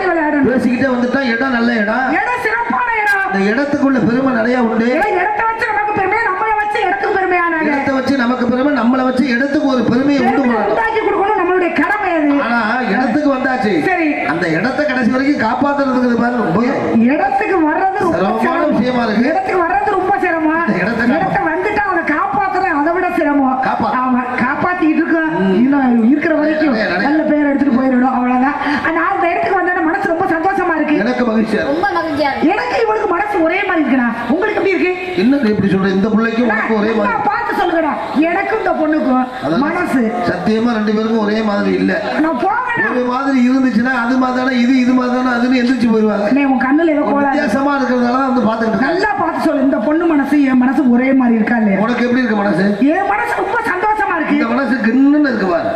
விளையாடணும். பேசிக்கிட்டே வந்துட்டா இடம் நல்ல இடம். இடம் சிறப்பான இடம். இந்த இடத்துக்குள்ள பெருமை நிறைய உண்டு. இடத்தை வச்சு நமக்கு பெருமை, நம்மளை வச்சு இடத்துக்கு பெருமையான இடத்தை வச்சு நமக்கு பெருமை, நம்மளை வச்சு இடத்துக்கு ஒரு பெருமையை உண்டாக்கி கொடுக்கணும். நம்மளுடைய கடமை அது. ஆனா இடத்துக்கு வந்தாச்சு. சரி, அந்த இடத்தை கடைசி வரைக்கும் காப்பாத்துறதுக்கு பாரு. இடத்துக்கு வர்றது சிரமமான விஷயமா இருக்கு. இடத்துக்கு வர்றது ரொம்ப சிரமம். இடத்தை வந்துட்டா அதை காப்பாத்துறது அதை விட சிரமம். ஆமா, காப்பாத்திட்டு இருக்கோம். இன்னும் இருக்கிற வரைக்கும் நல்ல பேர் எடுத்துட்டு போயிடணும். அவ்வளவுதான். நான் அந்த இடத்துக்கு வந்தா மனசு ரொம்ப சந்தோஷமா இருக்கு. எனக்கு மகிழ்ச்சியா, ரொம்ப மகிழ்ச்சியா இருக்கு. எனக்கு இவளுக்கு மனசு ஒரே மாதிரி இருக்குண்ணா. உங்களுக்கு எப்படி இருக்கு? என்ன இப்படி சொல்ற? இந்த பிள்ளைக்கும் உனக்கு ஒரே மாதிரி பார்த்து சொல்லுங்கடா. எனக்கும் இந்த பொண்ணுக்கும் மனசு சத்தியமா 2 பேருக்கும் ஒரே மாதிரி இல்ல. நான் போகணும். ஒரு மாதிரி இருந்துச்சுன்னா அது மாதிரிதானே இது, இது மாதிரிதானே அதுன்னு எந்திரிச்சு போயிருவாங்க. உன் கண்ணுல ஏதோ வித்தியாசமா இருக்கிறதுனால வந்து பாத்துக்கிட்டு நல்லா பார்த்து சொல்லு. இந்த பொண்ணு மனசு என் மனசு ஒரே மாதிரி இருக்கா இல்லையா? உனக்கு எப்படி இருக்கு மனசு? என் மனசு ரொம்ப சந்தோஷமா இருக்கு. இந்த மனசு கிண்ணுன்னு இருக்கு பாரு.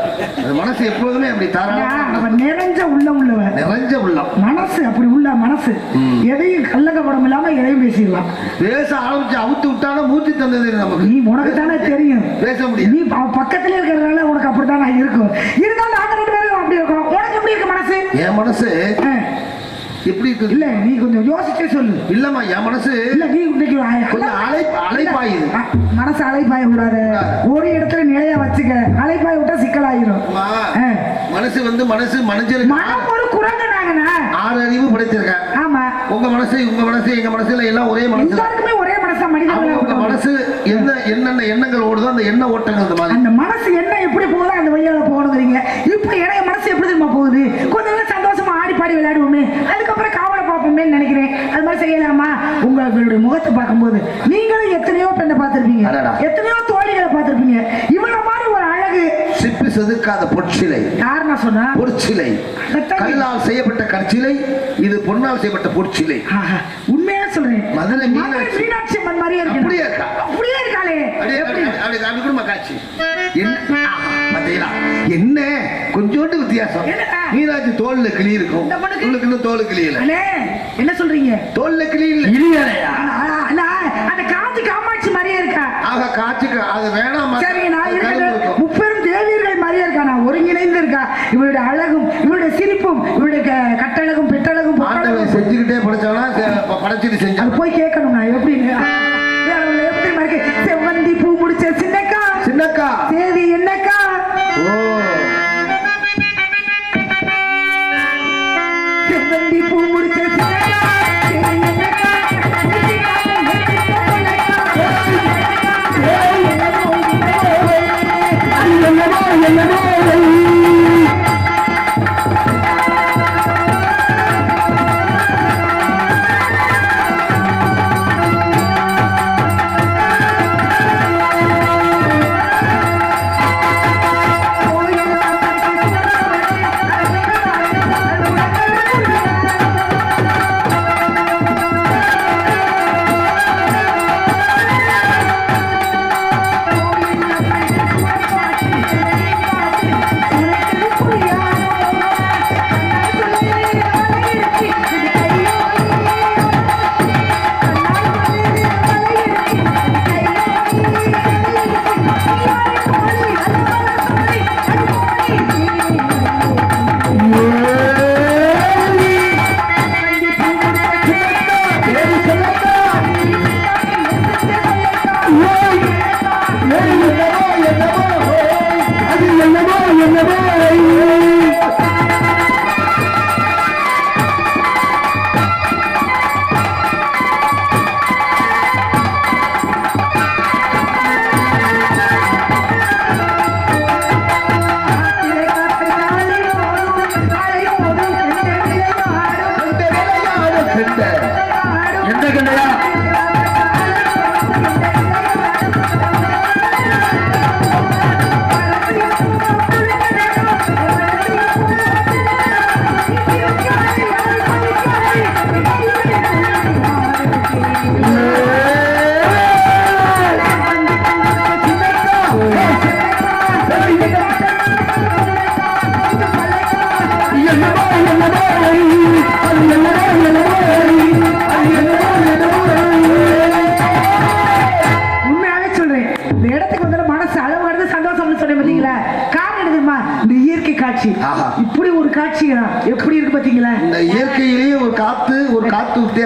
அந்த மனசு எப்போதுமே அப்படி தாராளமா நிறைஞ்ச உள்ளம் உள்ளவன். நிறைஞ்ச உள்ளம் மனசு அப்படி உள்ள மனசு. எதையும் கள்ளக்கபடம் இல்லாம எதையும் பேசிடலாம். பேச ஆரம்பிச்சு அவுத்து விட்டாலும் மூச்சு தந்தது நமக்கு. நீ உனக்கு தானே தெரியும் பேச முடியும். நீ பக்கத்துல இருக்கிறதுனால உனக்கு அப்படித்தான் இருக்கும். இருந்தாலும் நாங்க 2 பேரும் அப்படி இருக்கோம். உனக்கு எப்படி இருக்கு மனசு? என் மனசு எப்படி இருக்கு? இல்ல நீ கொஞ்சம் யோசிச்சே சொல்லு. இல்லம்மா, என் மனசு இல்ல நீ இன்னைக்கு கொஞ்சம் அலைப்பாயுது. மனசு அலைப்பாய கூடாது. ஒரு இடத்துல நிலையா வச்சுக்க. அலைப்பாய விட்டா சிக்கலாயிரும். மனசு வந்து மனசு மனுஷனுக்கு மனம் ஒரு குரங்கு. நாங்கண்ணா 6 அறிவு படைச்சிருக்கேன். ஆமா, உங்க மனசு உங்க மனசு எங்க மனசுல எல்லாம் ஒரே மனசு. எல்லாருக்குமே ஒரே மனசா? உங்க மனசு என்னென்ன எண்ணங்கள் ஓடுதோ அந்த எண்ண ஓட்டங்கள் அந்த மாதிரி. அந்த மனசு என்ன எப்படி போகுதோ அந்த வழியால போகணுங்கிறீங்க. இப்ப எனக்கு மனசு எப்படி தெரியுமா போகுது? கொஞ்ச நேரம் சந்தோஷமா ஆடி பாடி விளையாடுவோமே, அதுக்கப்புறம் காவலை பார்ப்போமே நினைக்கிறேன். அது மாதிரி செய்யலாமா? உங்களுடைய முகத்தை பார்க்கும்போது நீங்களும் எத்தனையோ பெண்ணை பார்த்திருப்பீங்க, எத்தனையோ தோழிகளை பார்த்திருப்பீங்க. இவ்வளவு மாதிரி ஒரு அழகு சிப்பி செதுக்காத பொற்சிலை. யாருன்னா சொன்னா? பொற்சிலை. கல்லால் செய்யப்பட்ட கற்சிலை, இது பொன்னால் செய்யப்பட்ட பொற்சிலை. உண்மையா சொல்றேன். மதுரை மீனாட்சி அம்மன் மாதிரியே இருக்கு. அப்படியே இருக்கா? அப்படியே இருக்காளே. அப்படி கூட காட்சி என்ன கொஞ்சோண்டு வித்தியாசம். மீனாட்சி தோல்ல கிளி இருக்கும், உங்களுக்கு தோல் கிளியல. என்ன சொல்றீங்க? தோல்ல கிளி இல்ல, அந்த காஞ்சி காமாட்சி மாதிரியே இருக்கா. ஆக காட்சிக்கு அது வேணாம். சரிங்க, நான் இருக்கிறது முப்பெரும் தேவியர்கள் மாதிரியே இருக்கா. நான் ஒருங்கிணைந்து இருக்கா. இவருடைய அழகும் இவருடைய சிரிப்பும் இவருடைய கட்டழகும் பெட்டழகும் செஞ்சுக்கிட்டே படைச்சானா படைச்சிட்டு செஞ்சா போய் கேட்கணும். நான் எப்படின்னு எப்படி மாதிரி செவ்வந்தி பூ முடிச்ச சின்னக்கா சின்னக்கா தேவி என்னக்கா. செவ்வந்தி பூ முடிச்ச சின்னக்கா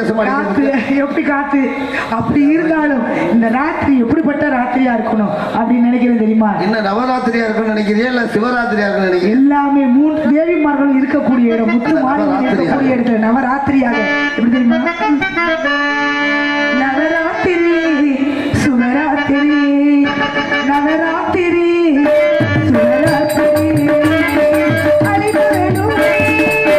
வித்தியாசமா காத்து இருக்கு. எப்படி காத்து அப்படி இருந்தாலும் இந்த ராத்திரி எப்படிப்பட்ட ராத்திரியா இருக்கணும் அப்படின்னு நினைக்கிறேன் தெரியுமா? என்ன நவராத்திரியா இருக்குன்னு நினைக்கிறியா இல்ல சிவராத்திரியா இருக்குன்னு நினைக்கிறீங்க? எல்லாமே 3 தேவிமார்களும் இருக்கக்கூடிய இடம், முத்து மாரியம்மன் இருக்கக்கூடிய இடத்துல நவராத்திரியாக எப்படி தெரியுமா? நவராத்திரி சுவராத்திரி நவராத்திரி சுவராத்திரி அலிமகனும் கலைமகனும்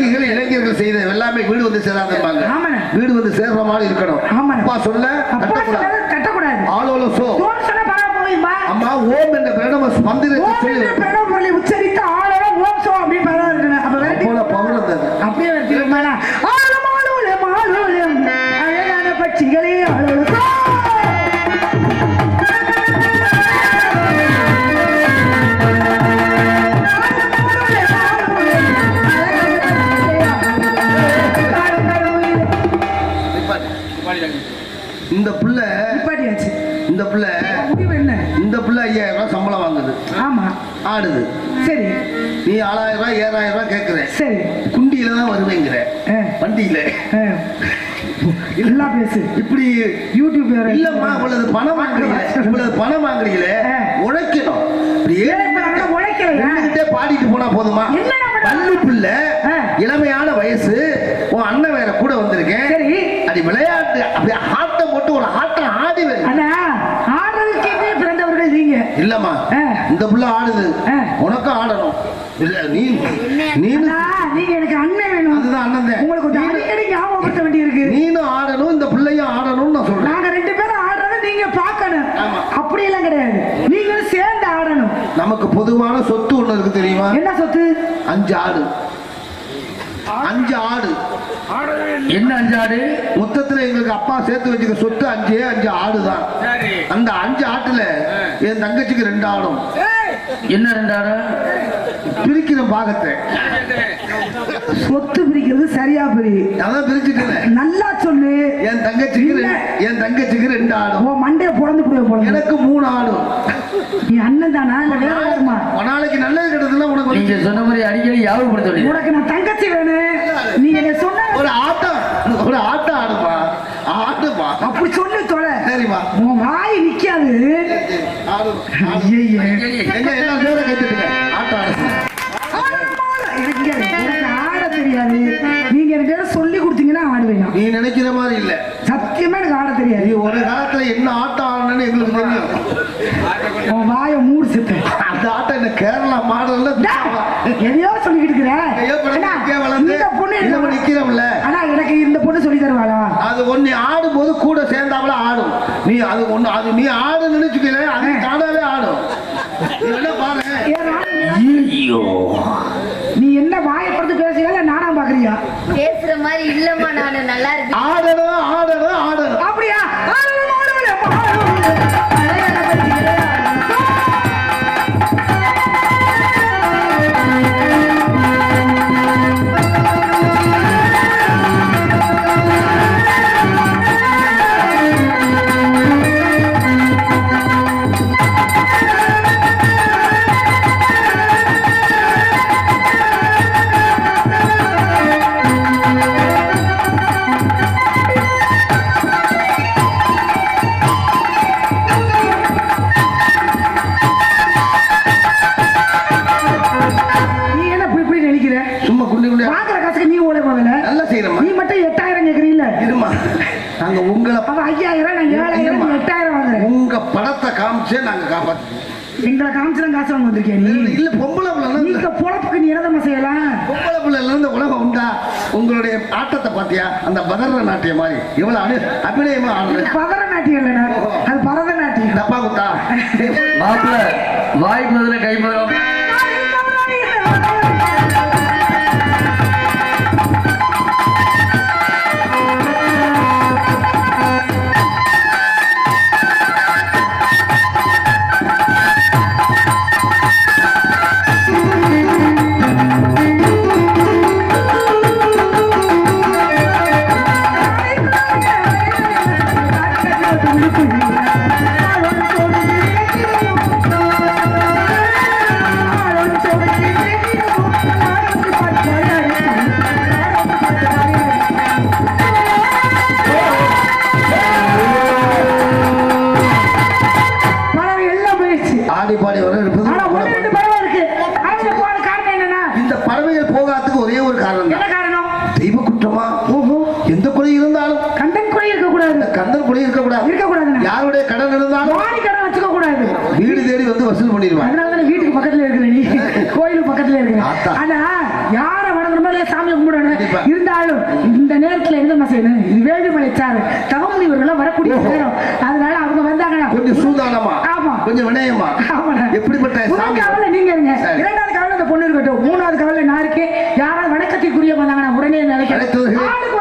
கொள்ளும் இளைஞர்கள் செய்த எல்லாமே வீடு வந்து சேராதுப்பாங்க. வீடு வந்து சேர்ற மாதிரி இருக்கணும். அப்பா சொல்ல கட்டக்கூடாது. ஆளோல சோ அம்மா ஓம் என்ற பிரணவ மந்திரத்தை சொல்லி உச்சரித்து ஆளோல ஓம் சோ அப்படி பரவ இருக்கணும். அப்ப போல பவர் அந்த அப்படியே திருமணா ஆளோல ஆளோல அழகான பட்சிகளே ஆளோல இந்த புள்ள நிப்பாட்டியாச்சு. இந்த புள்ள முடிவு என்ன? இந்த புள்ள 5000 ரூபாய் சம்பளம் வாங்குது. ஆமா ஆடுது. சரி நீ 6000 ரூபாய் 7000 ரூபாய் கேட்குற. சரி குண்டியில தான் வருவேங்கிற வண்டியில எல்லாம் பேசு. இப்படி யூடியூப் இல்லம்மா இவ்வளவு பணம் வாங்குறீங்களே, இவ்வளவு பணம் வாங்குறீங்களே, உழைக்கணும். உழைக்கல பாடிட்டு போனா போதுமா? பள்ளி பிள்ளை இளமையான வயசு, உன் அண்ணன் வேற கூட வந்திருக்கேன். அது விளையாட்டு அப்படி ஆட்டம் போட்டு ஒரு ஆட்டம் ஆடி ஆடுறதுக்கே பிறந்தவர்கள் நீங்க இல்லம்மா. இந்த புள்ள ஆடுது, உனக்கும் ஆடணும். இல்ல நீங்க எனக்கு அண்ணன் வேணும். அதுதான் அண்ணன் தான். உங்களுக்கு கொஞ்சம் அடிக்கடி ஞாபகப்படுத்த வேண்டி இருக்கு. நீனும் ஆடணும், இந்த பிள்ளையும் ஆடணும்னு நான் சொல்றேன். நாங்க 2 பேரும் ஆடுறத நீங்க பார்க்கணும். அப்படி எல்லாம் கிடையாது, நீங்களும் சேர்ந்து ஆடணும். நமக்கு பொதுவான சொத்து ஒண்ணு இருக்கு தெரியுமா? என்ன சொத்து? 5 ஆடு. 5 ஆடு. என்ன 5 ஆடு? மொத்தத்துல எங்களுக்கு அப்பா சேர்த்து வச்சுக்க சொத்து 5 ஆடுதான். அந்த 5 ஆட்டுல என் தங்கச்சிக்கு 2 ஆடும். என்ன 2 ஆடு? பிரிக்கிற பாகத்தை சொத்து பிரிக்கிறது சரியா பிரி. அதான் பிரிச்சுட்டேன். நல்லா சொல்லு. என் தங்கச்சிக்கு 2 ஆடும். உன் மண்டைய பொறந்து போய் எனக்கு 3 ஆடும். நீ அண்ணன் தானா இல்ல வேற யாருமா? நாளைக்கு நல்லது கெட்டதுல உனக்கு நீங்க சொன்ன மாதிரி அடிக்கடி யாரும் உனக்கு நான் தங்கச்சி வேணும். நீ என்ன சொன்ன ஒரு ஆட்டம் ஆடுமா ஆடுமா அப்படி சொல்லு தொலை. சரிமா உன் வாய் நிக்காது. ஐயையே. எங்க எல்லாம் ஜோர கேட்டுங்க. ஆட்டம் ஆடுமா எனக்கு ஆட தெரியாது. நீங்க எனக்கு சொல்லி கொடுத்தீங்கன்னா ஆடுவேன். நீ நினைக்கிற மாதிரி இல்ல. சத்தியமா எனக்கு ஆட தெரியாது. நீ ஒரு காலத்துல என்ன ஆட்டம் ஆடணும்னு எங்களுக்கு தெரியும். உன் வாய மூடு சித்த. அந்த ஆட்டம் இந்த கேரளா மாடல்ல எதையோ சொல்லிக்கிட்டு இருக்கிற. நிக்கிறோம்ல. ஆனா எனக்கு இந்த பொண்ணு சொல்லி தருவாளா? அது ஒண்ணு ஆடும் போது கூட சேர்ந்தாவள ஆடும். நீ அது ஒண்ணு அது நீ ஆடு நினைச்சுக்கல. அது தானாவே ஆடும். நீ என்ன பாரு. ஐயோ நீ என்ன வாயை பார்த்து பேசுறியா நானா பாக்குறியா? பேசுற மாதிரி இல்லம்மா, நானு நல்லா இருக்கேன். ஆடணும் அப்படியா? நீ மட்டும் 8000 கேக்குறீல்ல? இருமா நாங்க உங்களை 5000 நான் 7000 8000 வாங்குறேன். உங்க படத்தை காமிச்சே நாங்க காப்பாத்து. எங்களை காமிச்சுதான் காசு வாங்க வந்திருக்கேன் நீ. இல்ல பொம்பளை பிள்ளை நீங்க பொழப்புக்கு நீ என்னதமா செய்யலாம்? பொம்பளை பிள்ளைல இருந்து உலகம் உண்டா? உங்களுடைய ஆட்டத்தை பாத்தியா? அந்த பதர நாட்டியம் மாதிரி எவ்வளவு அபிநயமா ஆடுறது. பதர நாட்டியம் இல்லைண்ணா, அது பரதநாட்டியம். டப்பா குத்தா மாப்பிள்ள வாய் முதல்ல கை முதல்ல யாருடைய கடன் இருந்தாலும் கடன் வச்சுக்க கூடாது. வீடு தேடி வந்து வசூல் பண்ணிடுவாங்க. அதனால வீட்டுக்கு பக்கத்துல இருக்கிற நீ கோயிலுக்கு பக்கத்துல இருக்கிற. ஆனா யார வணங்கணுமோ இல்லையா சாமி கும்பிடணும். இருந்தாலும் இந்த நேரத்துல என்ன செய்யணும்? இது வேலுமலை சாரு தவமுனிவர்கள் வரக்கூடிய நேரம். அதனால அவங்க வந்தாங்கன்னா கொஞ்சம் சூதானமா, ஆமா கொஞ்சம் வினயமா, எப்படிப்பட்ட சாமி கவலை நீங்க இருங்க. 2வது கவலை அந்த பொண்ணு இருக்கட்டும். 3வது கவலை நான் இருக்கேன். யாராவது வணக்கத்திற்குரிய வந்தாங்கன்னா உடனே நினைக்கிறேன்